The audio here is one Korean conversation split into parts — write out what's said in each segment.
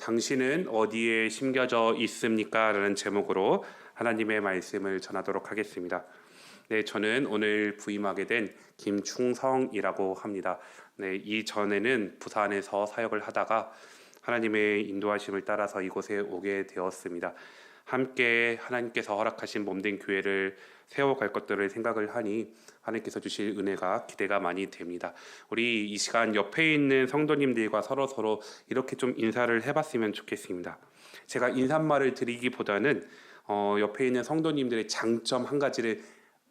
당신은 어디에 심겨져 있습니까? 라는 제목으로 하나님의 말씀을 전하도록 하겠습니다. 네, 저는 오늘 부임하게 된 김충성이라고 합니다. 네, 이전에는 부산에서 사역을 하다가 하나님의 인도하심을 따라서 이곳에 오게 되었습니다. 함께 하나님께서 허락하신 몸된 교회를 세워갈 것들을 생각을 하니 하나님께서 주실 은혜가 기대가 많이 됩니다. 우리 이 시간 옆에 있는 성도님들과 서로 이렇게 좀 인사를 해봤으면 좋겠습니다. 제가 인사말을 드리기보다는 옆에 있는 성도님들의 장점 한 가지를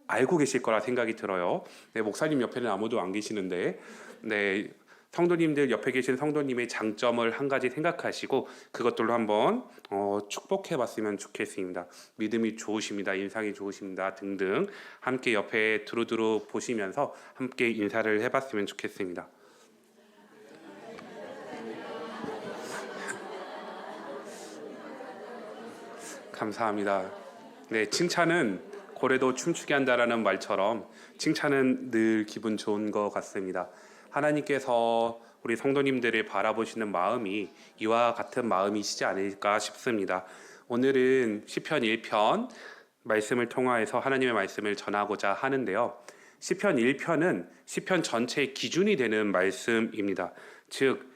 알고 계실 거라 생각이 들어요. 네, 목사님 옆에는 아무도 안 계시는데, 네, 성도님들 옆에 계신 성도님의 장점을 한 가지 생각하시고 그것들로 한번 축복해봤으면 좋겠습니다. 믿음이 좋으십니다, 인상이 좋으십니다 등등 함께 옆에 두루두루 보시면서 함께 인사를 해봤으면 좋겠습니다. 감사합니다. 네, 칭찬은 고래도 춤추게 한다라는 말처럼 칭찬은 늘 기분 좋은 것 같습니다. 하나님께서 우리 성도님들을 바라보시는 마음이 이와 같은 마음이시지 않을까 싶습니다. 오늘은 시편 1편 말씀을 통하여서 하나님의 말씀을 전하고자 하는데요. 시편 1편은 시편 전체의 기준이 되는 말씀입니다. 즉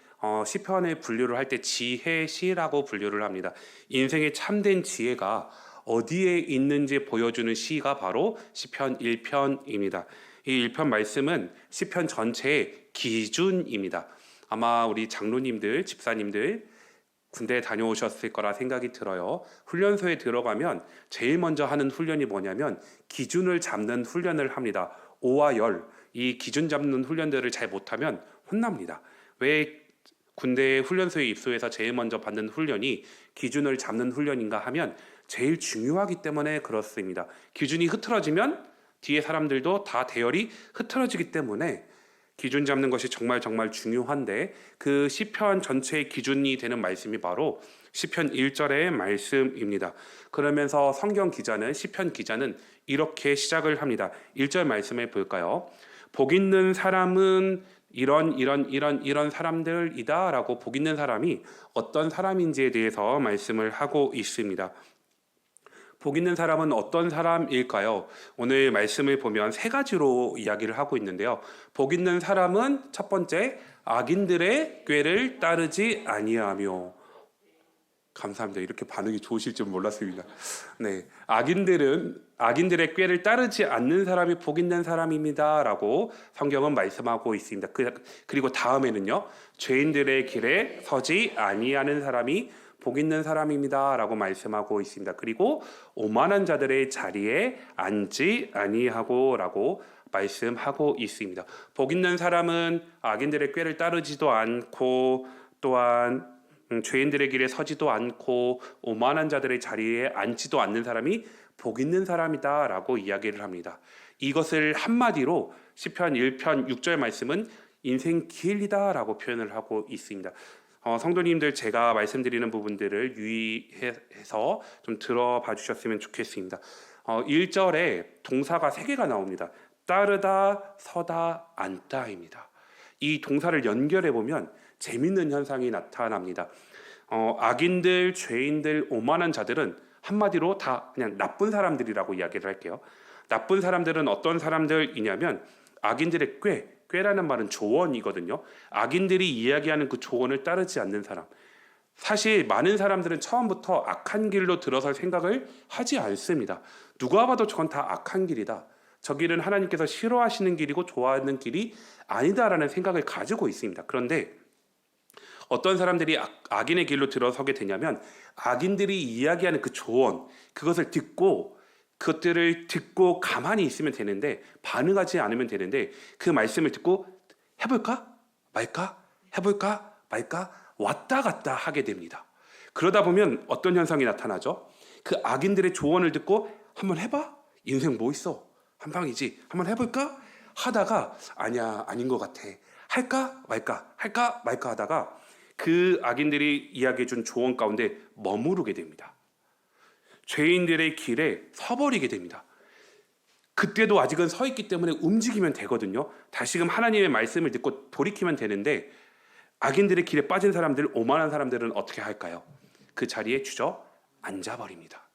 시편의 분류를 할 때 지혜시라고 분류를 합니다. 인생의 참된 지혜가 어디에 있는지 보여주는 시가 바로 시편 1편입니다. 이 1편 말씀은 시편 전체의 기준입니다. 아마 우리 장로님들, 집사님들 군대에 다녀오셨을 거라 생각이 들어요. 훈련소에 들어가면 제일 먼저 하는 훈련이 뭐냐면 기준을 잡는 훈련을 합니다. 5와 열, 이 기준 잡는 훈련들을 잘 못하면 혼납니다. 왜 군대 훈련소에 입소해서 제일 먼저 받는 훈련이 기준을 잡는 훈련인가 하면 제일 중요하기 때문에 그렇습니다. 기준이 흐트러지면 뒤에 사람들도 다 대열이 흐트러지기 때문에 기준 잡는 것이 정말 중요한데 그 시편 전체의 기준이 되는 말씀이 바로 시편 1절의 말씀입니다. 그러면서 성경 기자는 시편 기자는 이렇게 시작을 합니다. 1절 말씀을 볼까요? 복 있는 사람은 이런 사람들이다 라고 복 있는 사람이 어떤 사람인지에 대해서 말씀을 하고 있습니다. 복 있는 사람은 어떤 사람일까요? 오늘 말씀을 보면 세 가지로 이야기를 하고 있는데요. 복 있는 사람은 첫 번째, 악인들의 꾀를 따르지 아니하며. 감사합니다. 이렇게 반응이 좋으실 줄 몰랐습니다. 네, 악인들의 꾀를 따르지 않는 사람이 복 있는 사람입니다 라고 성경은 말씀하고 있습니다. 그리고 다음에는요, 죄인들의 길에 서지 아니하는 사람이 복 있는 사람입니다 라고 말씀하고 있습니다. 그리고 오만한 자들의 자리에 앉지 아니하고 라고 말씀하고 있습니다. 복 있는 사람은 악인들의 꾀를 따르지도 않고 또한 죄인들의 길에 서지도 않고 오만한 자들의 자리에 앉지도 않는 사람이 복 있는 사람이다 라고 이야기를 합니다. 이것을 한마디로 시편 1편 6절 말씀은 인생 길이다 라고 표현을 하고 있습니다. 성도님들 제가 말씀드리는 부분들을 유의해서 좀 들어봐 주셨으면 좋겠습니다. 1절에 동사가 3개가 나옵니다. 따르다, 서다, 앉다입니다. 이 동사를 연결해 보면 재밌는 현상이 나타납니다. 악인들, 죄인들, 오만한 자들은 한마디로 다 그냥 나쁜 사람들이라고 이야기를 할게요. 나쁜 사람들은 어떤 사람들이냐면 악인들의 꾀라는 말은 조언이거든요. 악인들이 이야기하는 그 조언을 따르지 않는 사람. 사실 많은 사람들은 처음부터 악한 길로 들어설 생각을 하지 않습니다. 누가 봐도 저건 다 악한 길이다. 저 길은 하나님께서 싫어하시는 길이고 좋아하는 길이 아니다라는 생각을 가지고 있습니다. 그런데 어떤 사람들이 악인의 길로 들어서게 되냐면 악인들이 이야기하는 그 조언, 그것들을 듣고 가만히 있으면 되는데 반응하지 않으면 되는데 그 말씀을 듣고 해볼까 말까 해볼까 말까 왔다 갔다 하게 됩니다. 그러다 보면 어떤 현상이 나타나죠? 그 악인들의 조언을 듣고 한번 해봐? 인생 뭐 있어? 한 방이지. 한번 해볼까? 하다가 아니야, 아닌 것 같아. 할까 말까 하다가 그 악인들이 이야기해준 조언 가운데 머무르게 됩니다. 죄인들의 길에 서버리게 됩니다. 그때도 아직은 서 있기 때문에 움직이면 되거든요. 다시금 하나님의 말씀을 듣고 돌이키면 되는데 악인들의 길에 빠진 사람들, 오만한 사람들은 어떻게 할까요? 그 자리에 주저앉아버립니다.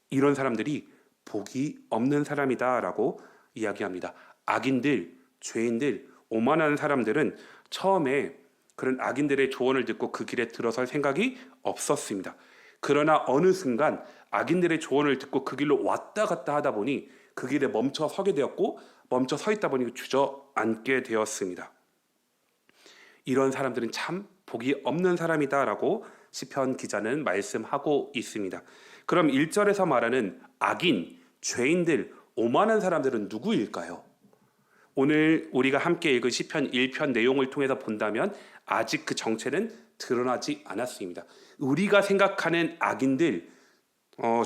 이런 사람들이 복이 없는 사람이다라고 이야기합니다. 악인들, 죄인들, 오만한 사람들은 처음에 그런 악인들의 조언을 듣고 그 길에 들어설 생각이 없었습니다. 그러나 어느 순간 악인들의 조언을 듣고 그 길로 왔다 갔다 하다 보니 그 길에 멈춰 서게 되었고, 멈춰 서 있다 보니 주저앉게 되었습니다. 이런 사람들은 참 복이 없는 사람이다라고 시편 기자는 말씀하고 있습니다. 그럼 1절에서 말하는 악인, 죄인들, 오만한 사람들은 누구일까요? 오늘 우리가 함께 읽은 시편 1편 내용을 통해서 본다면 아직 그 정체는 드러나지 않았습니다. 우리가 생각하는 악인들,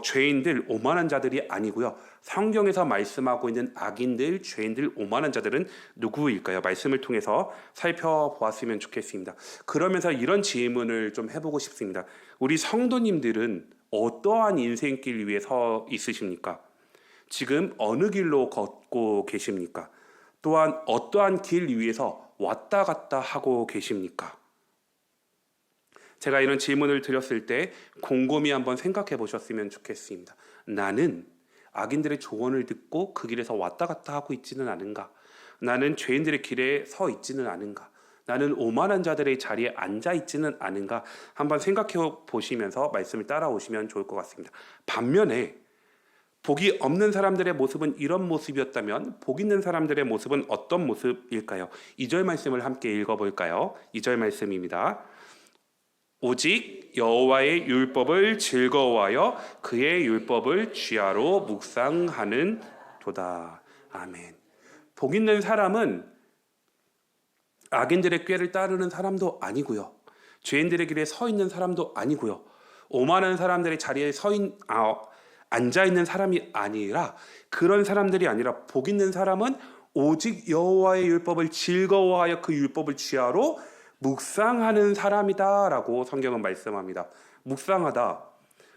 죄인들, 오만한 자들이 아니고요. 성경에서 말씀하고 있는 악인들, 죄인들, 오만한 자들은 누구일까요? 말씀을 통해서 살펴보았으면 좋겠습니다. 그러면서 이런 질문을 좀 해보고 싶습니다. 우리 성도님들은 어떠한 인생길 위에 서 있으십니까? 지금 어느 길로 걷고 계십니까? 또한 어떠한 길 위에서 왔다 갔다 하고 계십니까? 제가 이런 질문을 드렸을 때 곰곰이 한번 생각해 보셨으면 좋겠습니다. 나는 악인들의 조언을 듣고 그 길에서 왔다 갔다 하고 있지는 않은가? 나는 죄인들의 길에 서 있지는 않은가? 나는 오만한 자들의 자리에 앉아 있지는 않은가? 한번 생각해 보시면서 말씀을 따라오시면 좋을 것 같습니다. 반면에 복이 없는 사람들의 모습은 이런 모습이었다면 복 있는 사람들의 모습은 어떤 모습일까요? 2절 말씀을 함께 읽어볼까요? 2절 말씀입니다. 오직 여호와의 율법을 즐거워하여 그의 율법을 주야로 묵상하는 도다. 아멘. 복 있는 사람은 악인들의 꾀를 따르는 사람도 아니고요. 죄인들의 길에 서 있는 사람도 아니고요. 오만한 사람들의 자리에 앉아 있는 사람이 아니라, 그런 사람들이 아니라 복 있는 사람은 오직 여호와의 율법을 즐거워하여 그 율법을 주야로 묵상하는 사람이다라고 성경은 말씀합니다. 묵상하다.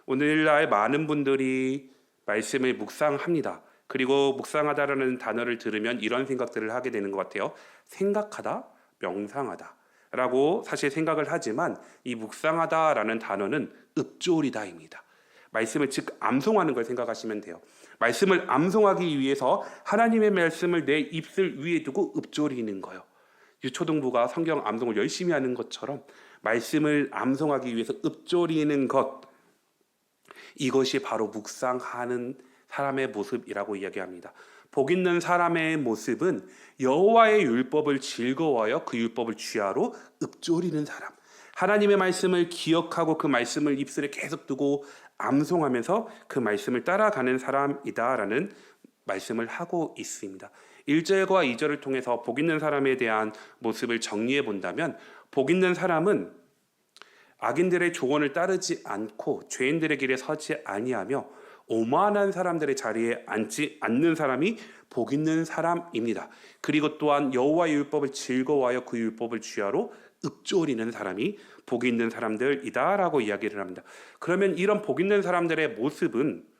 오늘날 많은 분들이 말씀을 묵상합니다. 그리고 묵상하다라는 단어를 들으면 이런 생각들을 하게 되는 것 같아요. 생각하다, 명상하다 라고 사실 생각을 하지만 이 묵상하다라는 단어는 읊조리다입니다. 말씀을 즉 암송하는 걸 생각하시면 돼요. 말씀을 암송하기 위해서 하나님의 말씀을 내 입술 위에 두고 읊조리는 거예요. 유초등부가 성경 암송을 열심히 하는 것처럼 말씀을 암송하기 위해서 읊조리는 것, 이것이 바로 묵상하는 사람의 모습이라고 이야기합니다. 복 있는 사람의 모습은 여호와의 율법을 즐거워하여 그 율법을 주야로 읊조리는 사람, 하나님의 말씀을 기억하고 그 말씀을 입술에 계속 두고 암송하면서 그 말씀을 따라가는 사람이다라는 말씀을 하고 있습니다. 1절과 2절을 통해서 복 있는 사람에 대한 모습을 정리해 본다면, 복 있는 사람은 악인들의 조언을 따르지 않고 죄인들의 길에 서지 아니하며 오만한 사람들의 자리에 앉지 않는 사람이 복 있는 사람입니다. 그리고 또한 여호와의 율법을 즐거워하여 그 율법을 주야로 읊조리는 사람이 복 있는 사람들이다라고 이야기를 합니다. 그러면 이런 복 있는 사람들의 모습은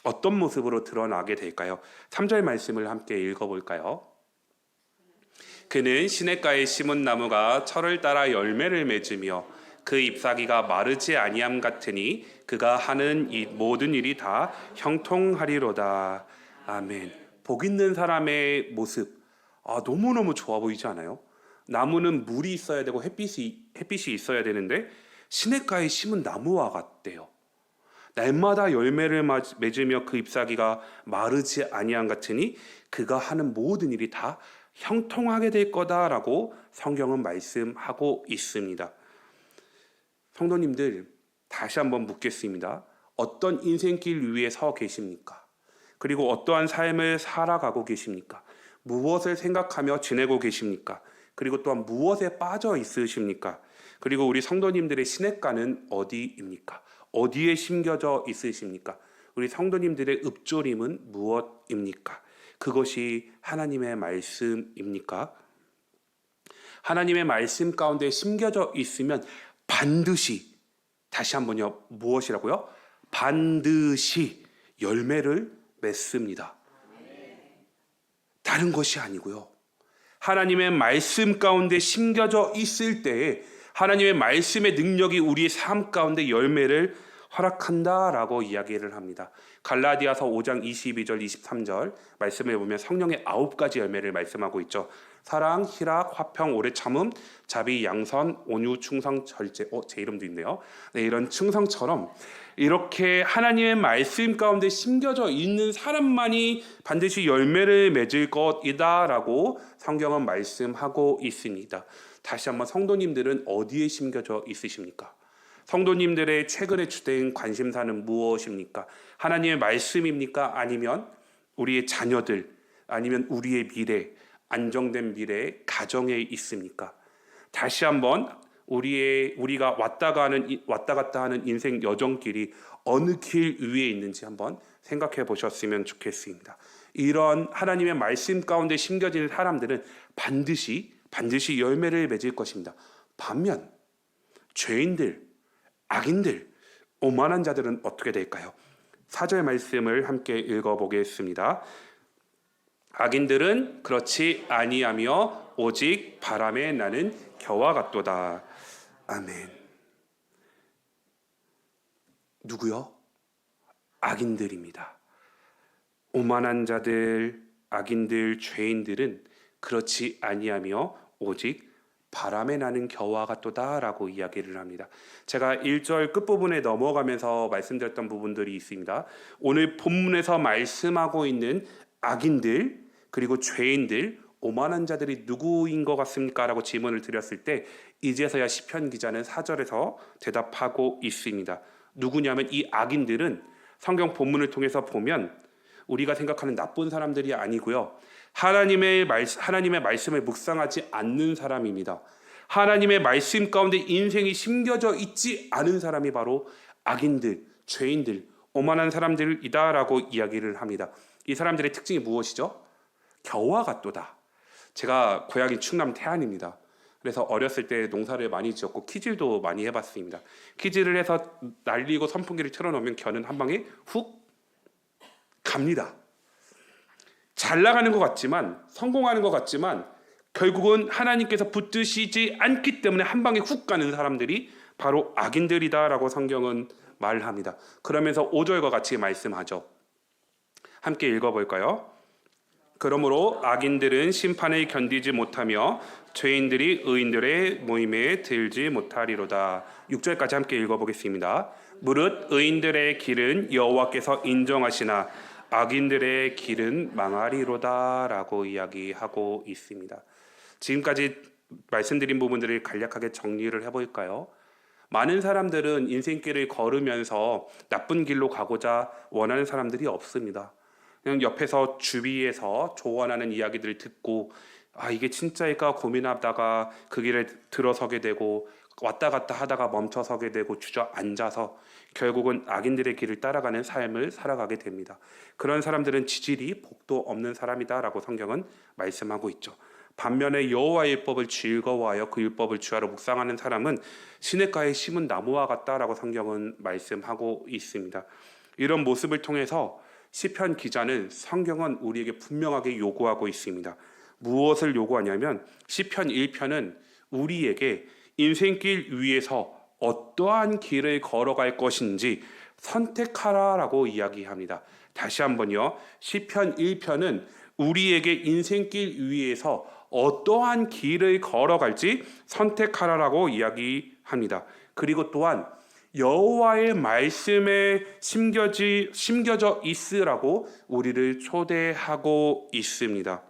어떤 모습으로 드러나게 될까요? 3절 말씀을 함께 읽어볼까요? 그는 시냇가에 심은 나무가 철을 따라 열매를 맺으며 그 잎사귀가 마르지 아니함 같으니 그가 하는 이 모든 일이 다 형통하리로다. 아멘. 복 있는 사람의 모습, 너무너무 좋아 보이지 않아요? 나무는 물이 있어야 되고 햇빛이 있어야 되는데 시냇가에 심은 나무와 같대요. 날마다 열매를 맺으며 그 잎사귀가 마르지 아니함 같으니 그가 하는 모든 일이 다 형통하게 될 거다라고 성경은 말씀하고 있습니다. 성도님들, 다시 한번 묻겠습니다. 어떤 인생길 위에 서 계십니까? 그리고 어떠한 삶을 살아가고 계십니까? 무엇을 생각하며 지내고 계십니까? 그리고 또한 무엇에 빠져 있으십니까? 그리고 우리 성도님들의 시냇가는 어디입니까? 어디에 심겨져 있으십니까? 우리 성도님들의 읊조림은 무엇입니까? 그것이 하나님의 말씀입니까? 하나님의 말씀 가운데 심겨져 있으면 반드시, 다시 한번요, 무엇이라고요? 반드시 열매를 맺습니다. 다른 것이 아니고요. 하나님의 말씀 가운데 심겨져 있을 때에 하나님의 말씀의 능력이 우리의 삶 가운데 열매를 허락한다라고 이야기를 합니다. 갈라디아서 5장 22절 23절 말씀을 보면 성령의 9가지 열매를 말씀하고 있죠. 사랑, 희락, 화평, 오래 참음, 자비, 양선, 온유, 충성, 절제. 제 이름도 있네요. 네, 이런 충성처럼 이렇게 하나님의 말씀 가운데 심겨져 있는 사람만이 반드시 열매를 맺을 것이다라고 성경은 말씀하고 있습니다. 다시 한번 성도님들은 어디에 심겨져 있으십니까? 성도님들의 최근에 주된 관심사는 무엇입니까? 하나님의 말씀입니까? 아니면 우리의 자녀들, 아니면 우리의 미래, 안정된 미래, 가정에 있습니까? 다시 한번 우리가 왔다 갔다 하는 인생 여정길이 어느 길 위에 있는지 한번 생각해 보셨으면 좋겠습니다. 이런 하나님의 말씀 가운데 심겨지는 사람들은 반드시 열매를 맺을 것입니다. 반면 죄인들, 악인들, 오만한 자들은 어떻게 될까요? 4절 말씀을 함께 읽어보겠습니다. 악인들은 그렇지 아니하며 오직 바람에 나는 겨와 같도다. 아멘. 누구요? 악인들입니다. 오만한 자들, 악인들, 죄인들은 그렇지 아니하며 오직 바람에 나는 겨와 같도다라고 이야기를 합니다. 제가 1절 끝부분에 넘어가면서 말씀드렸던 부분들이 있습니다. 오늘 본문에서 말씀하고 있는 악인들 그리고 죄인들, 오만한 자들이 누구인 것 같습니까? 라고 질문을 드렸을 때 이제서야 시편 기자는 4절에서 대답하고 있습니다. 누구냐면 이 악인들은 성경 본문을 통해서 보면 우리가 생각하는 나쁜 사람들이 아니고요. 하나님의 말씀을 묵상하지 않는 사람입니다. 하나님의 말씀 가운데 인생이 심겨져 있지 않은 사람이 바로 악인들, 죄인들, 오만한 사람들이다라고 이야기를 합니다. 이 사람들의 특징이 무엇이죠? 겨와 같도다. 제가 고향이 충남 태안입니다. 그래서 어렸을 때 농사를 많이 지었고 키질도 많이 해봤습니다. 키질을 해서 날리고 선풍기를 틀어놓으면 겨는 한 방에 훅 갑니다. 잘 나가는 것 같지만, 성공하는 것 같지만 결국은 하나님께서 붙드시지 않기 때문에 한 방에 훅 가는 사람들이 바로 악인들이다라고 성경은 말합니다. 그러면서 5절과 같이 말씀하죠. 함께 읽어볼까요? 그러므로 악인들은 심판을 견디지 못하며 죄인들이 의인들의 모임에 들지 못하리로다. 6절까지 함께 읽어보겠습니다. 무릇 의인들의 길은 여호와께서 인정하시나 악인들의 길은 망하리로다 라고 이야기하고 있습니다. 지금까지 말씀드린 부분들을 간략하게 정리를 해볼까요? 많은 사람들은 인생길을 걸으면서 나쁜 길로 가고자 원하는 사람들이 없습니다. 그냥 옆에서 주위에서 조언하는 이야기들을 듣고 이게 진짜일까 고민하다가 그 길에 들어서게 되고 왔다 갔다 하다가 멈춰서게 되고 주저앉아서 결국은 악인들의 길을 따라가는 삶을 살아가게 됩니다. 그런 사람들은 지질이 복도 없는 사람이다라고 성경은 말씀하고 있죠. 반면에 여호와의 율법을 즐거워하여 그 율법을 주야로 묵상하는 사람은 시냇가에 심은 나무와 같다라고 성경은 말씀하고 있습니다. 이런 모습을 통해서 시편 기자는 성경은 우리에게 분명하게 요구하고 있습니다. 무엇을 요구하냐면 시편 1편은 우리에게 인생길 위에서 어떠한 길을 걸어갈 것인지 선택하라라고 이야기합니다. 다시 한번요. 시편 1편은 우리에게 인생길 위에서 어떠한 길을 걸어갈지 선택하라라고 이야기합니다. 그리고 또한 여호와의 말씀에 심겨져 있으라고 우리를 초대하고 있습니다.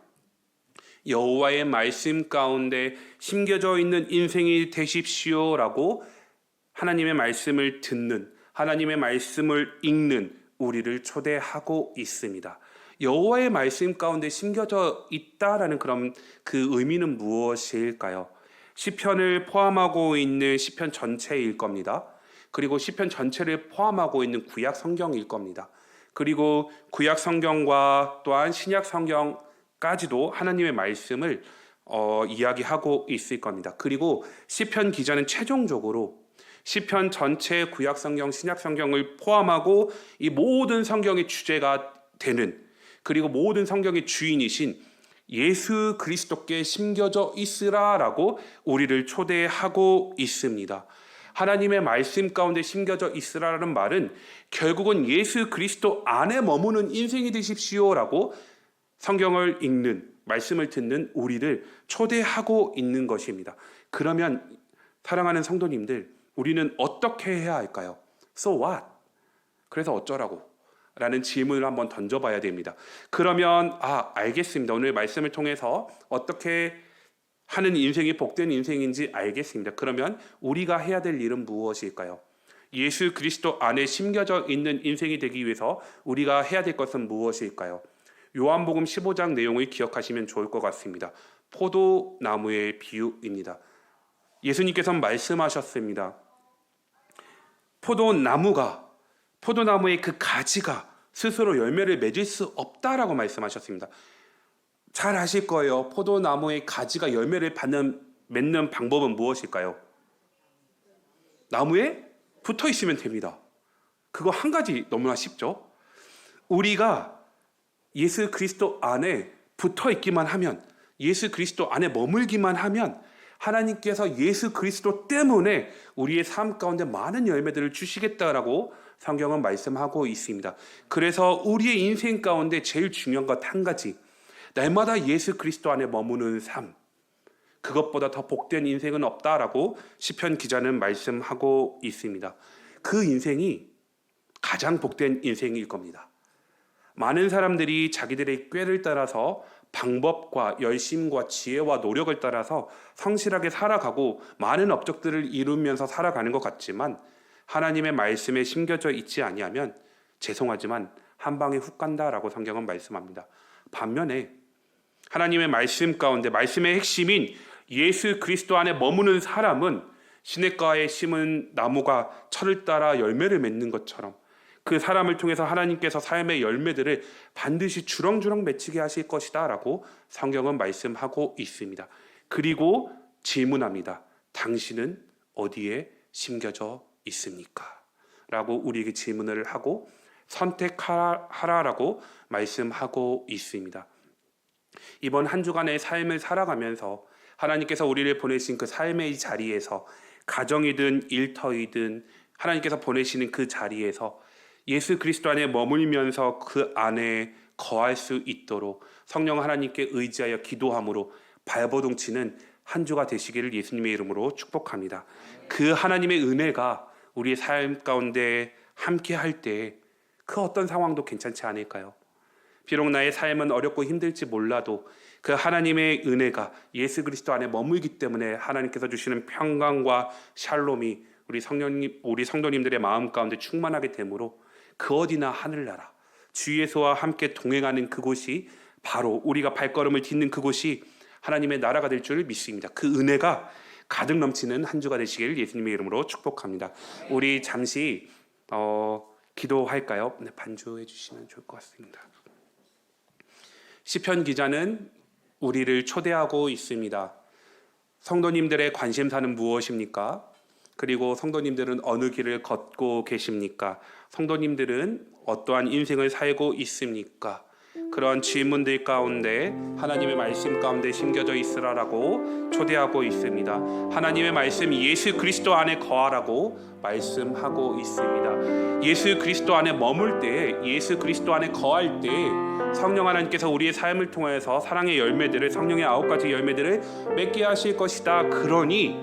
여호와의 말씀 가운데 심겨져 있는 인생이 되십시오라고 하나님의 말씀을 듣는, 하나님의 말씀을 읽는 우리를 초대하고 있습니다. 여호와의 말씀 가운데 심겨져 있다라는 그런 그 의미는 무엇일까요? 시편을 포함하고 있는 시편 전체일 겁니다. 그리고 시편 전체를 포함하고 있는 구약 성경일 겁니다. 그리고 구약 성경과 또한 신약 성경까지도 하나님의 말씀을 이야기하고 있을 겁니다. 그리고 시편 기자는 최종적으로 시편 전체 구약 성경, 신약 성경을 포함하고 이 모든 성경의 주제가 되는, 그리고 모든 성경의 주인이신 예수 그리스도께 심겨져 있으라라고 우리를 초대하고 있습니다. 하나님의 말씀 가운데 심겨져 있으라라는 말은 결국은 예수 그리스도 안에 머무는 인생이 되십시오라고 성경을 읽는, 말씀을 듣는 우리를 초대하고 있는 것입니다. 그러면 사랑하는 성도님들, 우리는 어떻게 해야 할까요? So what? 그래서 어쩌라고? 라는 질문을 한번 던져봐야 됩니다. 그러면 알겠습니다. 오늘 말씀을 통해서 어떻게 하는 인생이 복된 인생인지 알겠습니다. 그러면 우리가 해야 될 일은 무엇일까요? 예수 그리스도 안에 심겨져 있는 인생이 되기 위해서 우리가 해야 될 것은 무엇일까요? 요한복음 15장 내용을 기억하시면 좋을 것 같습니다. 포도나무의 비유입니다. 예수님께서는 말씀하셨습니다. 포도나무의 그 가지가 스스로 열매를 맺을 수 없다라고 말씀하셨습니다. 잘 아실 거예요. 포도나무의 가지가 열매를 맺는 방법은 무엇일까요? 나무에 붙어 있으면 됩니다. 그거 한 가지 너무나 쉽죠? 우리가 예수 그리스도 안에 붙어 있기만 하면, 예수 그리스도 안에 머물기만 하면 하나님께서 예수 그리스도 때문에 우리의 삶 가운데 많은 열매들을 주시겠다라고 성경은 말씀하고 있습니다. 그래서 우리의 인생 가운데 제일 중요한 것 한 가지, 날마다 예수 그리스도 안에 머무는 삶, 그것보다 더 복된 인생은 없다라고 시편 기자는 말씀하고 있습니다. 그 인생이 가장 복된 인생일 겁니다. 많은 사람들이 자기들의 꾀를 따라서 방법과 열심과 지혜와 노력을 따라서 성실하게 살아가고 많은 업적들을 이루면서 살아가는 것 같지만 하나님의 말씀에 심겨져 있지 아니하면 죄송하지만 한 방에 훅 간다라고 성경은 말씀합니다. 반면에 하나님의 말씀 가운데 말씀의 핵심인 예수 그리스도 안에 머무는 사람은 시냇가에 심은 나무가 철을 따라 열매를 맺는 것처럼 그 사람을 통해서 하나님께서 삶의 열매들을 반드시 주렁주렁 맺히게 하실 것이다 라고 성경은 말씀하고 있습니다. 그리고 질문합니다. 당신은 어디에 심겨져 있습니까? 라고 우리에게 질문을 하고 선택하라라고 말씀하고 있습니다. 이번 한 주간의 삶을 살아가면서 하나님께서 우리를 보내신 그 삶의 자리에서 가정이든 일터이든 하나님께서 보내시는 그 자리에서 예수 그리스도 안에 머물면서 그 안에 거할 수 있도록 성령 하나님께 의지하여 기도함으로 발버둥치는 한 주가 되시기를 예수님의 이름으로 축복합니다. 그 하나님의 은혜가 우리의 삶 가운데 함께 할 때 그 어떤 상황도 괜찮지 않을까요? 비록 나의 삶은 어렵고 힘들지 몰라도 그 하나님의 은혜가 예수 그리스도 안에 머물기 때문에 하나님께서 주시는 평강과 샬롬이 우리 성도님들의 마음 가운데 충만하게 되므로 그 어디나 하늘나라 주 예수와 함께 동행하는 그곳이 바로 우리가 발걸음을 딛는 그곳이 하나님의 나라가 될 줄 믿습니다. 그 은혜가 가득 넘치는 한 주가 되시길 예수님의 이름으로 축복합니다. 우리 잠시 기도할까요? 네, 반주해 주시면 좋을 것 같습니다. 시편 기자는 우리를 초대하고 있습니다. 성도님들의 관심사는 무엇입니까? 그리고 성도님들은 어느 길을 걷고 계십니까? 성도님들은 어떠한 인생을 살고 있습니까? 그런 질문들 가운데 하나님의 말씀 가운데 심겨져 있으라라고 초대하고 있습니다. 하나님의 말씀 예수 그리스도 안에 거하라고 말씀하고 있습니다. 예수 그리스도 안에 머물 때, 예수 그리스도 안에 거할 때 성령 하나님께서 우리의 삶을 통해서 사랑의 열매들을, 성령의 9가지 열매들을 맺게 하실 것이다. 그러니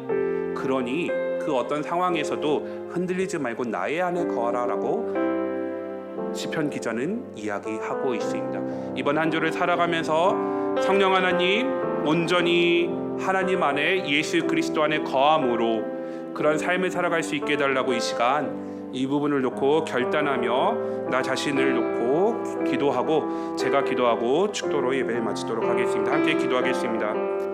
그 어떤 상황에서도 흔들리지 말고 나의 안에 거하라라고 시편 기자는 이야기하고 있습니다. 이번 한 주를 살아가면서 성령 하나님 온전히 하나님 안에 예수 그리스도 안에 거함으로 그런 삶을 살아갈 수 있게 해달라고 이 시간 이 부분을 놓고 결단하며 나 자신을 놓고 기도하고 제가 기도하고 축도로 예배를 마치도록 하겠습니다. 함께 기도하겠습니다.